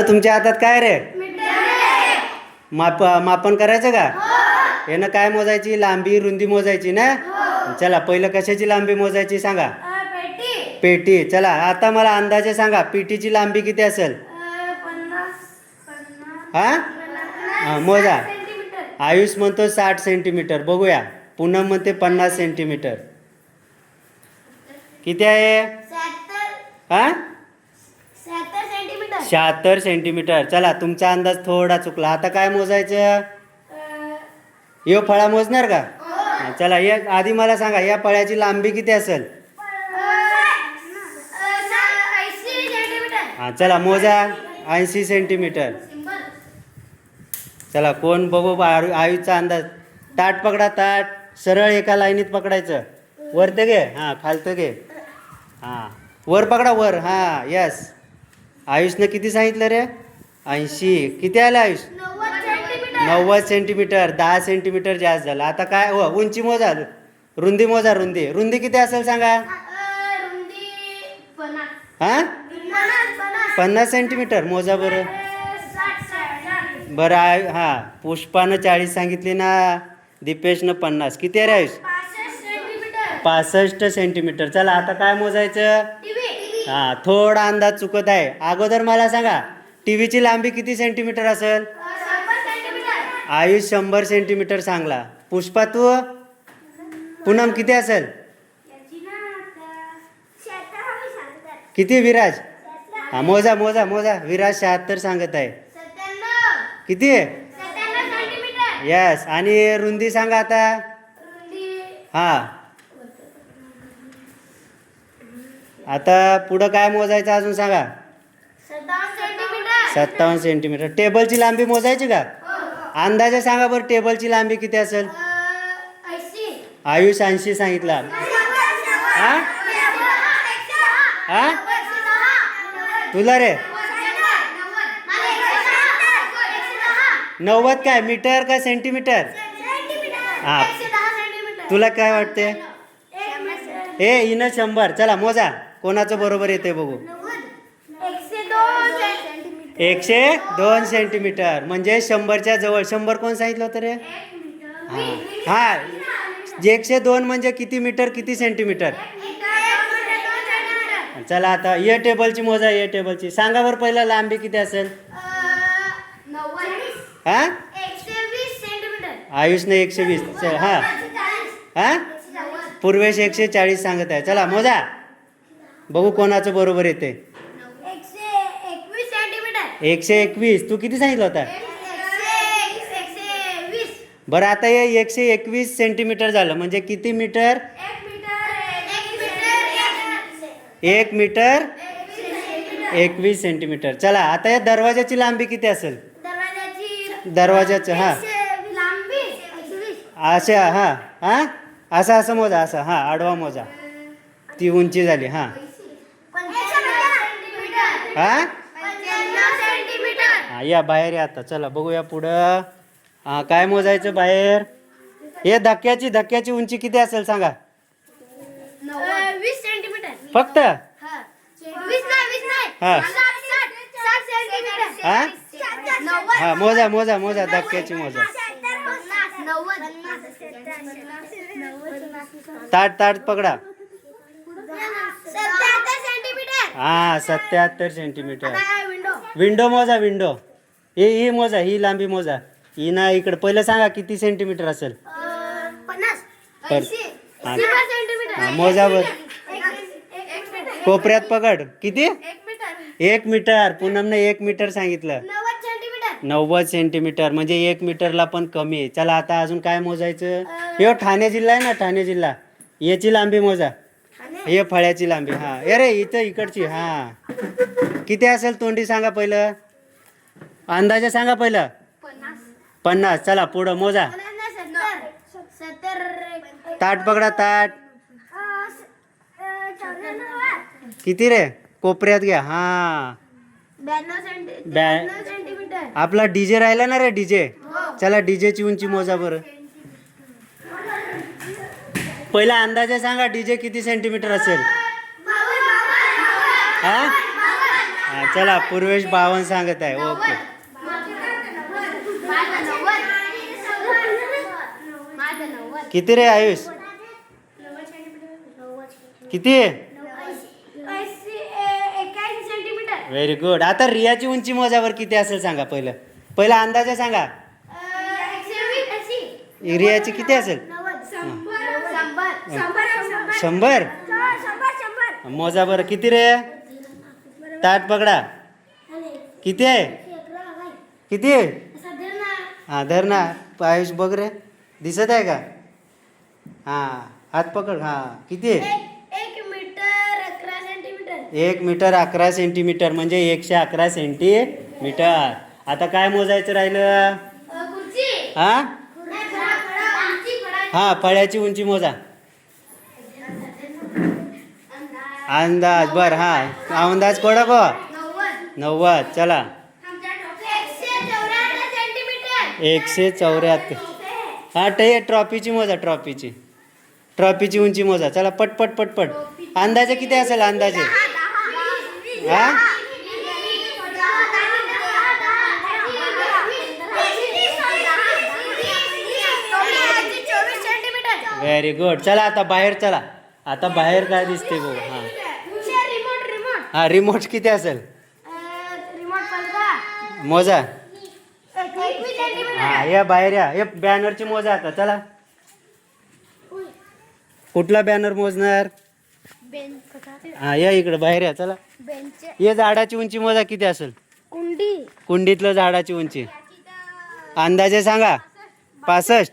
तुमच्या हातात काय रे? मापन करायचं का? यानं काय मोजायची? लांबी रुंदी मोजायची ना. चला पहिलं कशाची लांबी मोजायची सांगा? पेटी. चला आता मला अंदाजे सांगा पेटीची लांबी किती असेल? हा मोजा. आयुष म्हणतो 60 सेंटीमीटर. बघूया. पूनम म्हणते 50 सेंटीमीटर. किती आहे? हा 76 सेंटीमीटर. चला तुमचा अंदाज थोडा चुकला. आता काय मोजायचं? यो फळा मोजणार का? चला या आधी मला सांगा या फळ्याची लांबी किती असेल? हा चला मोजा. 80 सेंटीमीटर. चला कोण बघू आयुषचा अंदाज. ताट पकडा. ताट सरळ एका लाईनीत पकडायचं. वरते घे. हा खालतं घे. हा वर पकडा. वर. हा यस. आयुषनं किती सांगितलं रे? 80. किती आलं आयुष? 90 सेंटीमीटर. 10 सेंटीमीटर जास्त झालं. आता काय उंची मोजा. रुंदी मोजा. रुंदी किती असेल सांगा? हा 50 सेंटीमीटर. मोजा बरं. बरं हा पुष्पानं 40 सांगितली ना. दीपेशनं 50. किती आहे रे आयुष? 65 सेंटीमीटर. चला आता काय मोजायचं? हा थोडा अंदाज चुकत आहे. अगोदर मला सांगा टीव्हीची लांबी किती सेंटीमीटर असेल? आयुष 100 सेंटीमीटर सांगला. पुष्पा तू? पूनम किती असेल? किती विराज? हा मोजा. विराज 76 सांगत आहे. किती? यस. आणि रुंदी सांगा आता. हा आता पुढं काय मोजायचं अजून सांगा? 57 सेंटीमीटर. टेबलची लांबी मोजायची का? अंदाजे सांगा बरं टेबलची लांबी किती असेल? आयुष 80 सांगितला. हा हा तुला रे 90 काय? मीटर का सेंटीमीटर? हा तुला काय वाटते? हे इनं 100. चला मोजा कोणाचं बरोबर येते बघू. 102 सेंटीमीटर म्हणजे 100च्या जवळ. 100 कोण सांगितलं होतं रे? हा 102 म्हणजे किती मीटर किती सेंटीमीटर? चला आता ये टेबलची मोजा. ये टेबलची सांगा बरं पहिला लांबी किती असेल? हा आयुषने 120. हा हा पूर्वेश 140 सांगत आहे. चला मोजा बघू कोणाचं बरोबर येते. 121. तू किती सांगितलं होता? बरं आता हे 121 सेंटीमीटर झालं म्हणजे किती मीटर? 1 metre 21 centimetre. चला आता या दरवाजाची लांबी किती असेल? दरवाजाचं हा अशा हा हा असं मोजा. असं हा आडवा मोजा. ती उंची झाली. हा हा या बाहेर या आता. चला बघूया पुढं. हा काय मोजायचं बाहेर? हे धक्क्याची उंची किती असेल सांगा? 20 सेंटीमीटर फक्त. हा हा मोजा धक्क्याची मोजा. ताट पकडा. हा 77 सेंटीमीटर. विंडो मोजा. ही मोजा. ही लांबी मोजा. ही ना इकडे पहिलं सांगा किती सेंटीमीटर असेल? हा मोजा बर. कोपऱ्यात पकड. किती? 1 मीटर. पूनमने 1 मीटर सांगितलं. 90 सेंटीमीटर म्हणजे 1 मीटरला पण कमी आहे. चला आता अजून काय मोजायचं? हे ठाणे जिल्हा आहे ना. ठाणे जिल्हा याची लांबी मोजा. हे फळ्याची लांबी. हा अरे इथं इकडची. हा किती असेल तोंडी सांगा पहिलं. अंदाजे सांगा पहिलं. 50. चला पुढं मोजा. ताट पकडा. ताट किती रे? कोपऱ्यात घ्या. हा 92 सेंटीमीटर. आपला डीजे राहिला ना रे. डीजे. चला डीजेची उंची मोजा बरं. पहिला अंदाजे सांगा डीजे किती सेंटीमीटर असेल? हा चला पूर्वेश 52 सांगत आहे. ओके. किती रे आयुष? किती? Very good. आता रियाची उंची मोजावर किती असेल सांगा. पहिला अंदाजे सांगा. रियाची किती असेल? 100. मोजा बरं. किती रे? ताट पकडा. किती आहे? किती आहे? हा धर ना. आयुष बघ रे, दिसत आहे का? हा हात पकड. हा किती आहे? 1 मीटर 11 सेंटीमीटर म्हणजे 111 सेंटीमीटर. आता काय मोजायचं राहिलं? हा हा फळ्याची उंची मोजा. अंदाज बर. हा अंदाज कोडा को 90. चला 174. हा ट्रॉफीची मोजा. ट्रॉफीची उंची मोजा. चला पटपट पटपट. अंदाजे किती असेल? अंदाजे हा व्हेरी गुड. चला आता बाहेर चला. आता बाहेर काय दिसते बघ. हा हा रिमोट किती असेल? मोजा. हा या बाहेर या. हे बॅनरची मोजा आता. चला कुठला बॅनर मोजणार? हा या इकडे बाहेर या. चला हे झाडाची उंची मोजा. किती असेल? कुंडीतलं झाडाची उंची अंदाजे सांगा. 65.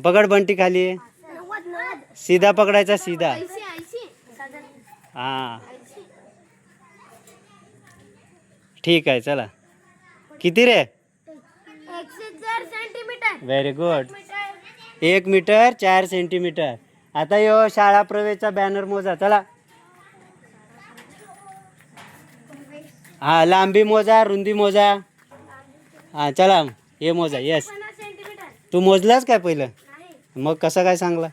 पकड बंटी खाली. सीधा पकडायचा. सीधा. हा ठीक आहे. चला किती रे? Very good. 1 metre 4 centimetre. आता यो शाळा प्रवेशचा बॅनर मोजा. चला हा लांबी मोजा, रुंदी मोजा. हा चला हे मोजा. येस तू मोजलास काय पहिलं? मग कसं काय सांगला?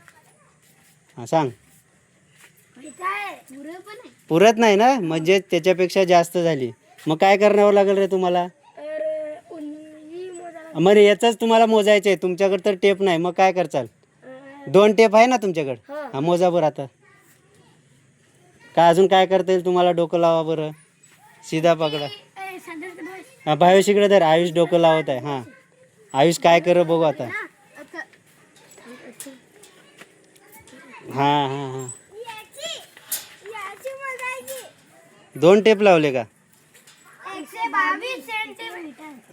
हा सांग. पुरत नाही ना, म्हणजे त्याच्यापेक्षा जास्त झाली. मग काय करावं लागेल रे तुम्हाला? मग याचंच तुम्हाला मोजायचं आहे. तुमच्याकडे तर टेप नाही. मग काय करचाल? 2 टेप आहे ना तुमच्याकडे. हा मोजा बरं. आता का अजून काय करता येईल तुम्हाला? डोकं लावा बरं. सीधा पकडा. हा आयुष इकडे धर. आयुष डोकं लावत आहे. हा आयुष काय कर बघू आता. हा हा हा 2 टेप लावले का?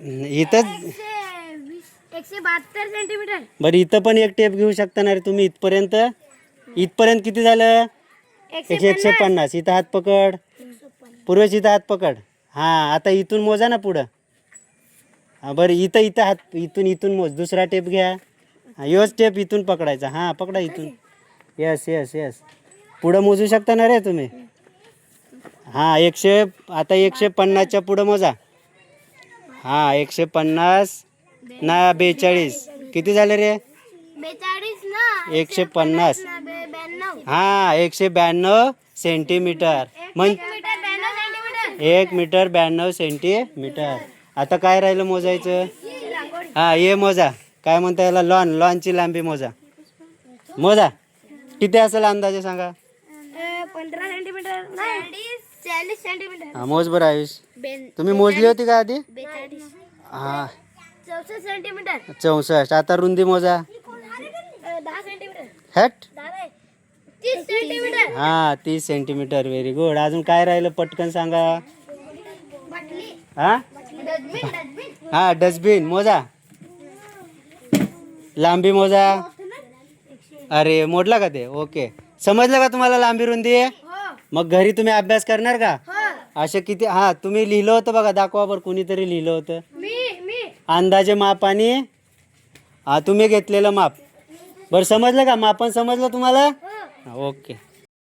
इथं 172 सेंटीमीटर. बरं इथं पण एक टेप घेऊ शकता ना रे तुम्ही. इथपर्यंत किती झालं? 150. इथं हात पकड. पूर्वेश इथं हात पकड. हा आता इथून मोजा ना पुढं. हा बरं इथं हात इथून मोज. दुसरा टेप घ्या. हा योच टेप इथून पकडायचा. हा पकडा इथून. यस पुढं मोजू शकता ना रे तुम्ही. हा 150च्या पुढं मोजा. हा 150 ना 42. किती झाले रे? 150. हा 192 सेंटीमीटर. मग 1 मीटर 92 सेंटीमीटर. आता काय राहिलं मोजायचं? हा ये मोजा. काय म्हणता याला? लॉनची लांबी मोजा. किती असेल अंदाजे सांगा. 15 सेंटीमीटर. 40 सेंटीमीटर. हा मोज बरं आयुष. तुम्ही मोजली होती का आधी? 42. हा 64 सेंटीमीटर. 64. आता रुंदी मोजा. 10 सेंटीमीटर. हट. 30 सेंटीमीटर. हा 30 सेंटीमीटर. Very good. अजून काय राहिलं पटकन सांगा. हा हा डस्टबिन मोजा. लांबी मोजा. अरे मोडला का ते? ओके समजलं का तुम्हाला लांबी रुंदी? मग घरी तुम्ही अभ्यास करणार का? असे किती? हा तुम्ही लिहिलं होतं बघा. दाखवा बरं. कुणीतरी लिहिलं होतं. अंदाजे माप आणि तुम्ही घेतलेलं माप. बरं समजलं का? मापन समजलं तुम्हाला? ओके.